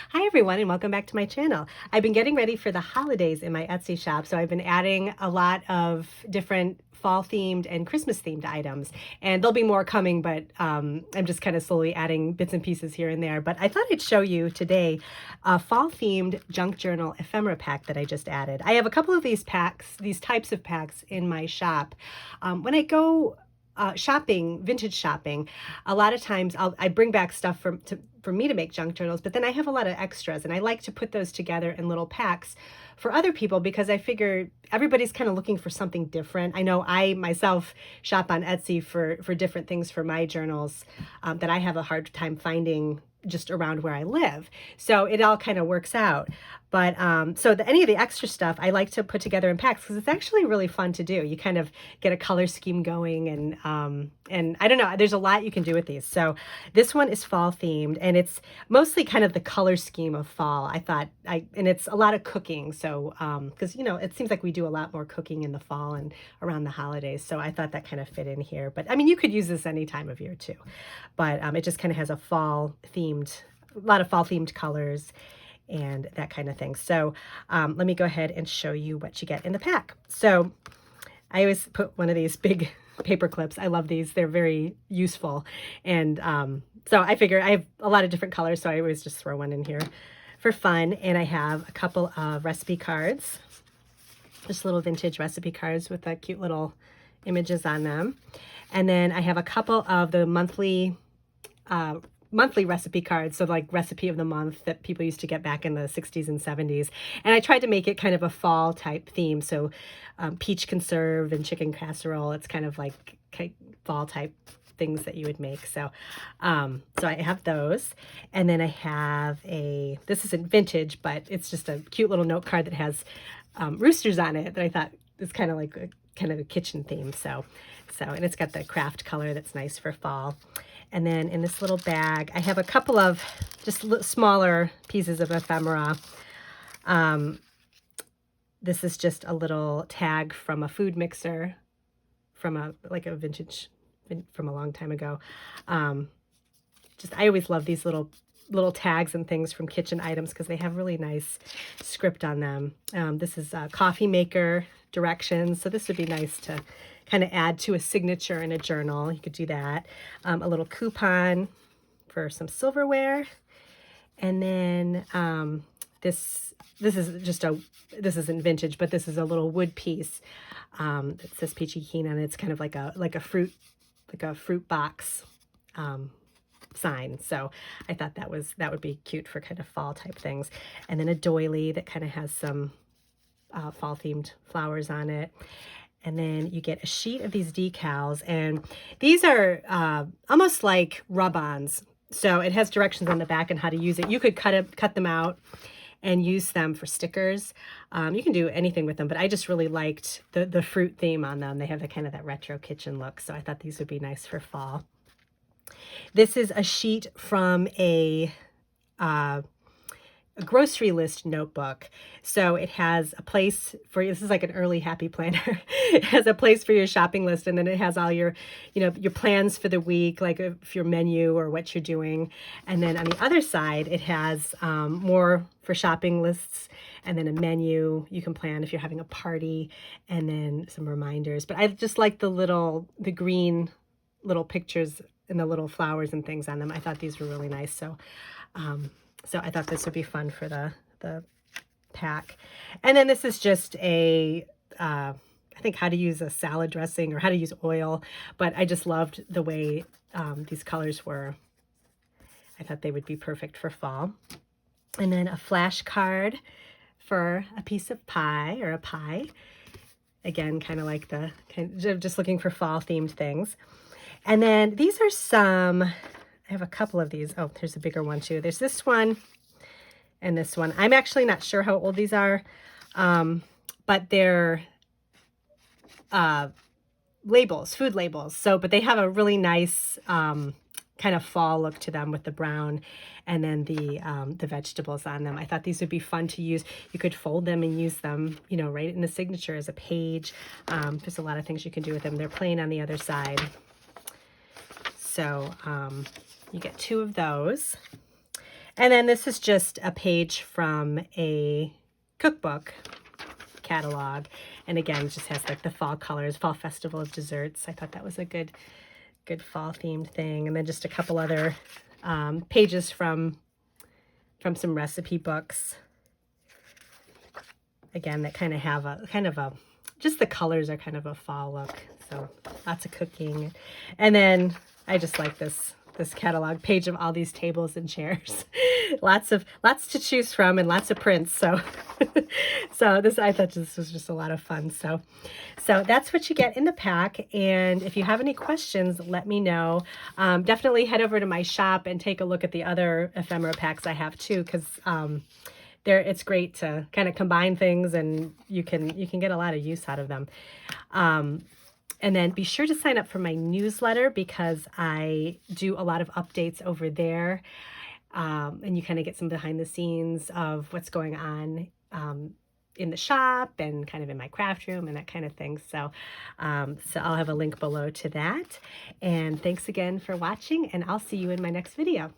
Hi everyone and welcome back to my channel. I've been getting ready for the holidays in my Etsy shop, so I've been adding a lot of different fall themed and Christmas themed items, and there'll be more coming, but I'm just kind of slowly adding bits and pieces here and there. But I thought I'd show you today a fall themed junk journal ephemera pack that I just added. I have a couple of these packs, these types of packs in my shop. When I go shopping, vintage shopping, a lot of times I bring back stuff for me to make junk journals, but then I have a lot of extras and I like to put those together in little packs for other people because I figure everybody's kind of looking for something different. I know I myself shop on Etsy for different things for my journals that I have a hard time finding just around where I live. So it all kind of works out. But any of the extra stuff I like to put together in packs because it's actually really fun to do. You kind of get a color scheme going and I don't know, there's a lot you can do with these. So this one is fall themed and it's mostly kind of the color scheme of fall. And it's a lot of cooking. So because it seems like we do a lot more cooking in the fall and around the holidays. So I thought that kind of fit in here. But I mean, you could use this any time of year too. But it just kind of has a lot of fall themed colors and that kind of thing. So let me go ahead and show you what you get in the pack. So I always put one of these big paper clips. I love these. They're very useful. And so I figure I have a lot of different colors, so I always just throw one in here for fun. And I have a couple of recipe cards, just little vintage recipe cards with cute little images on them. And then I have a couple of the monthly recipe cards, so like recipe of the month that people used to get back in the 60s and 70s. And I tried to make it kind of a fall type theme. So peach conserve and chicken casserole, it's kind of like fall type things that you would make. So so I have those. And then I have this isn't vintage, but it's just a cute little note card that has roosters on it that I thought is kind of like a kitchen theme. And it's got the craft color that's nice for fall. And then in this little bag, I have a couple of just smaller pieces of ephemera. This is just a little tag from a food mixer from a vintage from a long time ago. I always love these little tags and things from kitchen items because they have really nice script on them. This is coffee maker directions. So this would be nice to kind of add to a signature in a journal. You could do that. A little coupon for some silverware. And then this isn't vintage, but this is a little wood piece that says Peachy Keen on it. It's kind of like a fruit box sign. So I thought that would be cute for kind of fall type things. And then a doily that kind of has some fall themed flowers on it. And then you get a sheet of these decals, and these are almost like rub-ons. So it has directions on the back on how to use it. You could cut them out and use them for stickers. You can do anything with them, but I just really liked the fruit theme on them. They have that retro kitchen look, so I thought these would be nice for fall. This is a sheet from a grocery list notebook. So it has a place for, this is like an early happy planner. It has a place for your shopping list, and then it has all your plans for the week, like if your menu or what you're doing. And then on the other side, it has more for shopping lists, and then a menu you can plan if you're having a party, and then some reminders. But I just like the green little pictures and the little flowers and things on them. I thought these were really nice. So I thought this would be fun for the pack. And then this is just I think how to use a salad dressing or how to use oil. But I just loved the way these colors were. I thought they would be perfect for fall. And then a flashcard for a piece of pie or a pie. Again, kind of like just looking for fall themed things. And then these are I have a couple of these. Oh, there's a bigger one too. There's this one and this one. I'm actually not sure how old these are, but they're labels, food labels. But they have a really nice kind of fall look to them with the brown and then the vegetables on them. I thought these would be fun to use. You could fold them and use them, right in the signature as a page. There's a lot of things you can do with them. They're plain on the other side. So you get 2 of those. And then this is just a page from a cookbook catalog. And again, it just has like the fall colors, Fall Festival of Desserts. I thought that was a good fall themed thing. And then just a couple other pages from some recipe books. Again, that kind of have a just the colors are kind of a fall look. So lots of cooking. And then I just like this catalog page of all these tables and chairs. lots to choose from and lots of prints. So I thought this was just a lot of fun. So that's what you get in the pack. And if you have any questions, let me know. Definitely head over to my shop and take a look at the other ephemera packs I have too, because it's great to kind of combine things, and you can get a lot of use out of them. And then be sure to sign up for my newsletter, because I do a lot of updates over there. And you kind of get some behind the scenes of what's going on in the shop and kind of in my craft room and that kind of thing. So I'll have a link below to that. And thanks again for watching, and I'll see you in my next video.